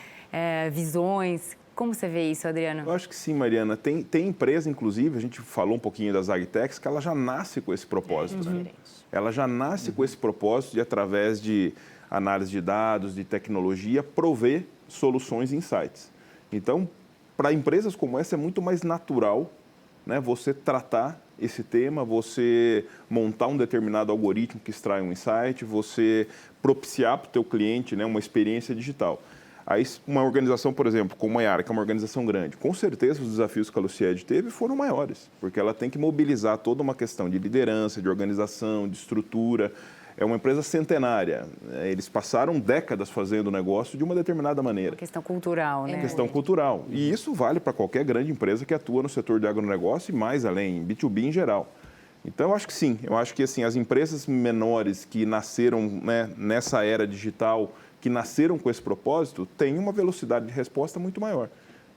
visões. Como você vê isso, Adriano? Eu acho que sim, Mariana. Tem empresa, inclusive, a gente falou um pouquinho das AgTechs, que ela já nasce com esse propósito. Né? Ela já nasce com esse propósito de, através de análise de dados, de tecnologia, prover soluções e insights. Então, para empresas como essa, é muito mais natural, né, você tratar esse tema, você montar um determinado algoritmo que extrai um insight, você propiciar para o teu cliente, né, uma experiência digital. Aí, uma organização, por exemplo, como a Yara, que é uma organização grande, com certeza os desafios que a Luciede teve foram maiores, porque ela tem que mobilizar toda uma questão de liderança, de organização, de estrutura. É uma empresa centenária. Eles passaram décadas fazendo o negócio de uma determinada maneira. Uma questão cultural, né? É uma questão cultural. E isso vale para qualquer grande empresa que atua no setor de agronegócio e mais além, B2B em geral. Então, eu acho que sim. Eu acho que assim, as empresas menores que nasceram, né, nessa era digital, que nasceram com esse propósito, têm uma velocidade de resposta muito maior.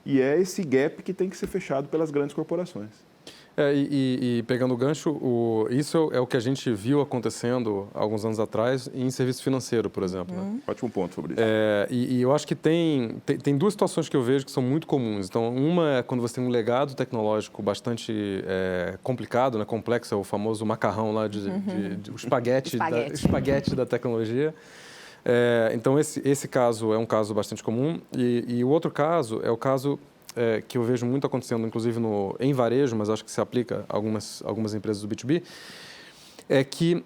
E é esse gap que tem que ser fechado pelas grandes corporações. E pegando o gancho, isso é o que a gente viu acontecendo alguns anos atrás em serviço financeiro, por exemplo. Né? Ótimo ponto sobre isso. E eu acho que tem duas situações que eu vejo que são muito comuns. Então, uma é quando você tem um legado tecnológico bastante complicado, né? Complexo, é o famoso macarrão lá, o espaguete da tecnologia. Então, esse caso é um caso bastante comum. E o outro caso é o caso que eu vejo muito acontecendo, inclusive em varejo, mas acho que se aplica a algumas empresas do B2B, é que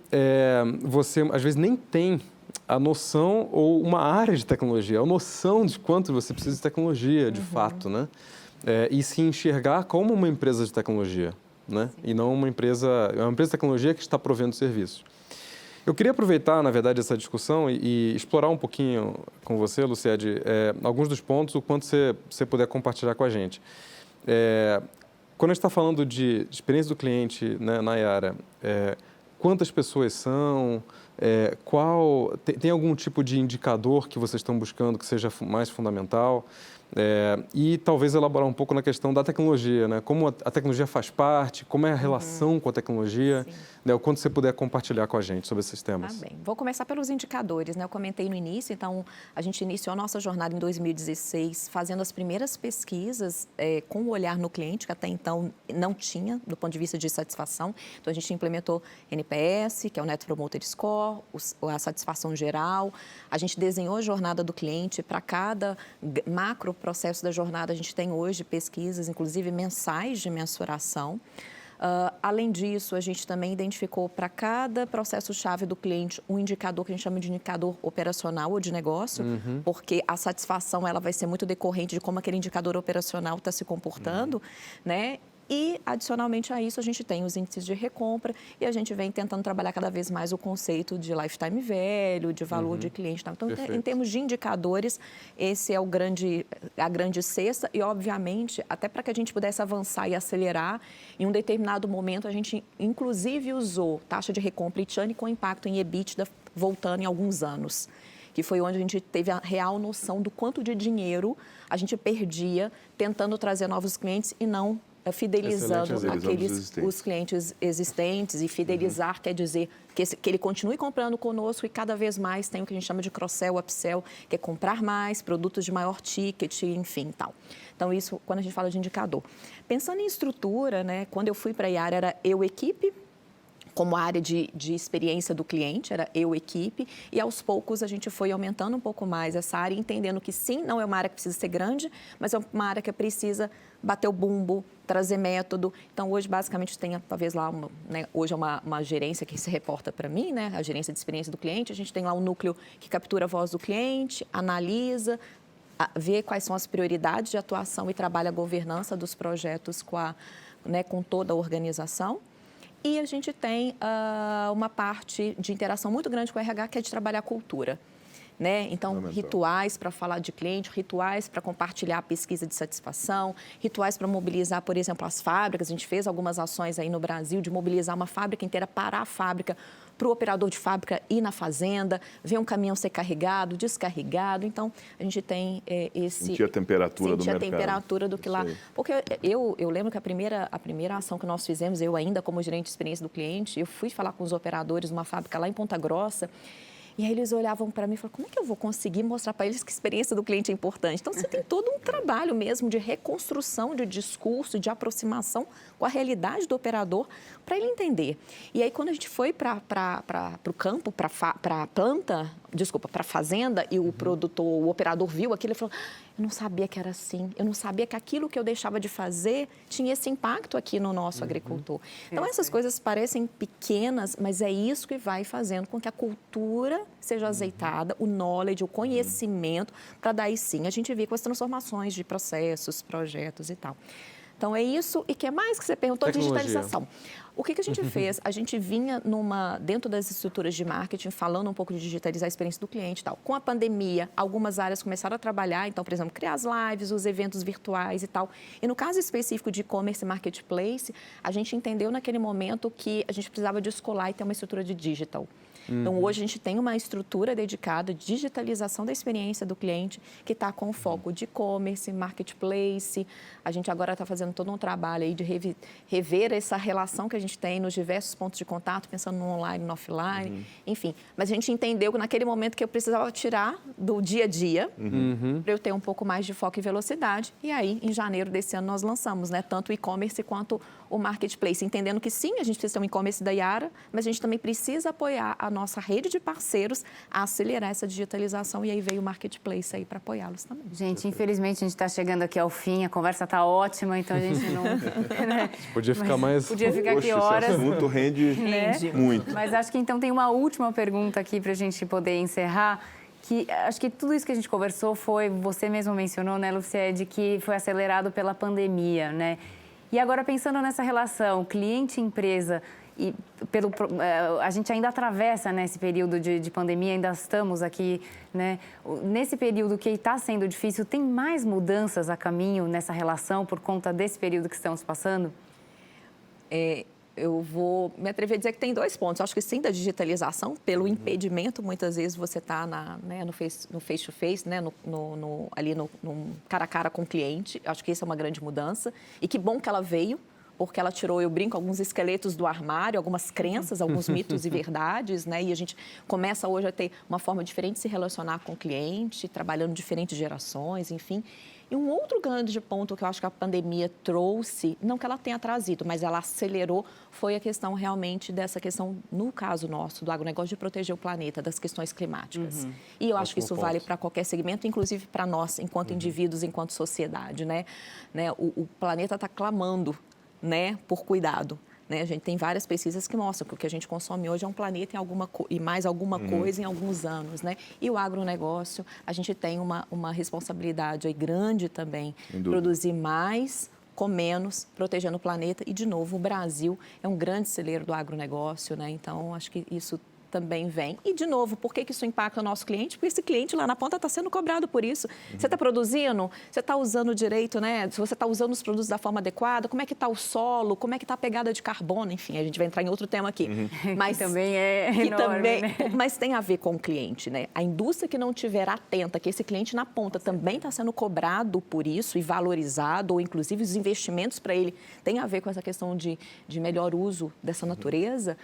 você, às vezes, nem tem a noção ou uma área de tecnologia, a noção de quanto você precisa de tecnologia, de fato, né? E se enxergar como uma empresa de tecnologia, né? E não uma empresa de tecnologia que está provendo serviço. Eu queria aproveitar, na verdade, essa discussão e explorar um pouquinho com você, Luciede, alguns dos pontos, o quanto você puder compartilhar com a gente. Quando a gente está falando de experiência do cliente, né, na Yara, quantas pessoas são? Tem algum tipo de indicador que vocês estão buscando que seja mais fundamental? E talvez elaborar um pouco na questão da tecnologia, né? Como a tecnologia faz parte, como é a relação com a tecnologia, né? O quanto você puder compartilhar com a gente sobre esses temas. Tá bem. Vou começar pelos indicadores, né? Eu comentei no início, então a gente iniciou a nossa jornada em 2016 fazendo as primeiras pesquisas com o olhar no cliente, que até então não tinha, do ponto de vista de satisfação. Então a gente implementou NPS, que é o Net Promoter Score, a satisfação geral. A gente desenhou a jornada do cliente para cada macro processo da jornada. A gente tem hoje pesquisas, inclusive mensais de mensuração. Além disso, a gente também identificou para cada processo-chave do cliente um indicador que a gente chama de indicador operacional ou de negócio, porque a satisfação ela vai ser muito decorrente de como aquele indicador operacional está se comportando, né? E, adicionalmente a isso, a gente tem os índices de recompra e a gente vem tentando trabalhar cada vez mais o conceito de lifetime value, de valor de cliente. Então, em termos de indicadores, esse é a grande cesta e, obviamente, até para que a gente pudesse avançar e acelerar, em um determinado momento, a gente, inclusive, usou taxa de recompra e churn com impacto em EBITDA voltando em alguns anos, que foi onde a gente teve a real noção do quanto de dinheiro a gente perdia tentando trazer novos clientes e não fidelizando os clientes existentes. E fidelizar quer dizer que ele continue comprando conosco e cada vez mais tem o que a gente chama de cross-sell, upsell, que é comprar mais, produtos de maior ticket, enfim, tal. Então, isso quando a gente fala de indicador. Pensando em estrutura, né, quando eu fui para a Yara, era eu, equipe, como área de experiência do cliente, era eu, equipe, e aos poucos a gente foi aumentando um pouco mais essa área, entendendo que sim, não é uma área que precisa ser grande, mas é uma área que precisa bater o bumbo, trazer método. Então, hoje, basicamente, tem talvez lá, hoje é uma gerência que se reporta para mim, né, a gerência de experiência do cliente, a gente tem lá um núcleo que captura a voz do cliente, analisa, vê quais são as prioridades de atuação e trabalha a governança dos projetos com toda a organização. E a gente tem uma parte de interação muito grande com o RH, que é de trabalhar a cultura. Né? Então, rituais para falar de cliente, rituais para compartilhar a pesquisa de satisfação, rituais para mobilizar, por exemplo, as fábricas. A gente fez algumas ações aí no Brasil de mobilizar uma fábrica inteira, parar a fábrica, para o operador de fábrica ir na fazenda, ver um caminhão ser carregado, descarregado. Então, a gente tem sentir a temperatura do mercado. Sentir a temperatura do que lá. Porque eu lembro que a primeira ação que nós fizemos, eu ainda como gerente de experiência do cliente, eu fui falar com os operadores numa fábrica lá em Ponta Grossa. E aí eles olhavam para mim e falavam, como é que eu vou conseguir mostrar para eles que a experiência do cliente é importante? Então, você tem todo um trabalho mesmo de reconstrução de discurso, de aproximação com a realidade do operador para ele entender. E aí, quando a gente foi para o campo, para a planta, para a fazenda, e o produtor, o operador viu aquilo e falou, eu não sabia que era assim, eu não sabia que aquilo que eu deixava de fazer tinha esse impacto aqui no nosso agricultor. Então, essas coisas parecem pequenas, mas é isso que vai fazendo com que a cultura seja azeitada, o knowledge, o conhecimento, para daí sim a gente ver com as transformações de processos, projetos e tal. Então, é isso. E o que mais que você perguntou? Digitalização. O que a gente fez? A gente vinha dentro das estruturas de marketing, falando um pouco de digitalizar a experiência do cliente e tal. Com a pandemia, algumas áreas começaram a trabalhar, então, por exemplo, criar as lives, os eventos virtuais e tal. E no caso específico de e-commerce e marketplace, a gente entendeu naquele momento que a gente precisava descolar e ter uma estrutura de digital. Então, hoje a gente tem uma estrutura dedicada à digitalização da experiência do cliente, que está com foco de e-commerce, marketplace. A gente agora está fazendo todo um trabalho aí de rever essa relação que a gente tem nos diversos pontos de contato, pensando no online e no offline, enfim. Mas a gente entendeu que naquele momento que eu precisava tirar do dia a dia, para eu ter um pouco mais de foco e velocidade. E aí, em janeiro desse ano, nós lançamos, né, tanto o e-commerce quanto o marketplace, entendendo que sim, a gente precisa ter um e-commerce da Yara, mas a gente também precisa apoiar a nossa rede de parceiros a acelerar essa digitalização, e aí veio o marketplace aí para apoiá-los também. Gente, infelizmente a gente está chegando aqui ao fim, a conversa está ótima, então a gente não... Né? Podia ficar mais... Podia ficar aqui horas. Esse assunto rende muito. Mas acho que então tem uma última pergunta aqui para a gente poder encerrar, que acho que tudo isso que a gente conversou foi, você mesmo mencionou, né, Luciede, que foi acelerado pela pandemia, né? E agora pensando nessa relação cliente-empresa, e a gente ainda atravessa, né, esse período de pandemia, ainda estamos aqui, né? Nesse período que está sendo difícil, tem mais mudanças a caminho nessa relação por conta desse período que estamos passando? Eu vou me atrever a dizer que tem 2 pontos. Acho que sim, da digitalização, pelo impedimento, muitas vezes você está no face-to-face, né, ali no cara a cara com o cliente. Acho que isso é uma grande mudança. E que bom que ela veio, porque ela tirou, eu brinco, alguns esqueletos do armário, algumas crenças, alguns mitos e verdades, né? E a gente começa hoje a ter uma forma diferente de se relacionar com o cliente, trabalhando diferentes gerações, enfim. E um outro grande ponto que eu acho que a pandemia trouxe, não que ela tenha trazido, mas ela acelerou, foi a questão realmente dessa questão, no caso nosso, do agronegócio, de proteger o planeta, das questões climáticas. E eu acho que isso vale para qualquer segmento, inclusive para nós, enquanto indivíduos, enquanto sociedade, né? O planeta está clamando, né, por cuidado. né? A gente tem várias pesquisas que mostram que o que a gente consome hoje é um planeta e mais alguma coisa em alguns anos, né? E o agronegócio, a gente tem uma responsabilidade aí grande também, produzir mais com menos, protegendo o planeta. E, de novo, o Brasil é um grande celeiro do agronegócio, né? Então, acho que isso também vem. E, de novo, por que isso impacta o nosso cliente? Porque esse cliente lá na ponta está sendo cobrado por isso. Você está produzindo, você está usando direito, né? Se você está usando os produtos da forma adequada, como é que está o solo, como é que está a pegada de carbono, enfim, a gente vai entrar em outro tema aqui. Mas que também é enorme, né? Mas tem a ver com o cliente, né? A indústria que não estiver atenta, que esse cliente na ponta também está sendo cobrado por isso e valorizado, ou inclusive os investimentos para ele tem a ver com essa questão de melhor uso dessa natureza,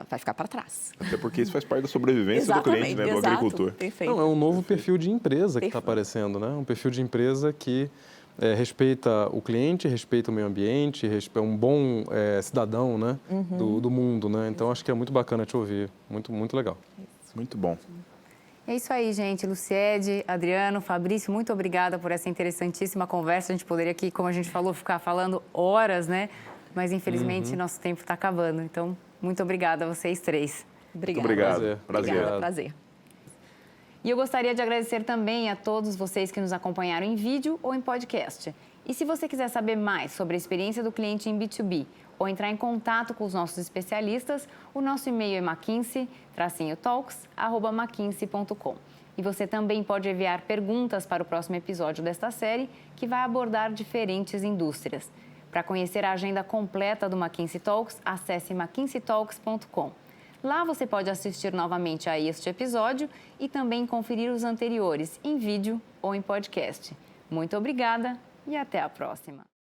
vai ficar para trás. Até porque isso faz parte da sobrevivência do cliente, né, do agricultor. Perfeito. Não, é um novo perfil de empresa que está aparecendo, né? Um perfil de empresa que respeita o cliente, respeita o meio ambiente, é um bom cidadão, né? Do mundo, né? Então, acho que é muito bacana te ouvir. Muito, muito legal. Muito bom. É isso aí, gente. Luciede, Adriano, Fabrício, muito obrigada por essa interessantíssima conversa. A gente poderia aqui, como a gente falou, ficar falando horas, né? Mas, infelizmente, nosso tempo está acabando. Então, muito obrigada a vocês três. Obrigada. Muito obrigado. Obrigada, prazer. E eu gostaria de agradecer também a todos vocês que nos acompanharam em vídeo ou em podcast. E se você quiser saber mais sobre a experiência do cliente em B2B ou entrar em contato com os nossos especialistas, o nosso e-mail é mckinsey-talks@mckinsey.com. E você também pode enviar perguntas para o próximo episódio desta série, que vai abordar diferentes indústrias. Para conhecer a agenda completa do McKinsey Talks, acesse mckinseytalks.com. Lá você pode assistir novamente a este episódio e também conferir os anteriores em vídeo ou em podcast. Muito obrigada e até a próxima!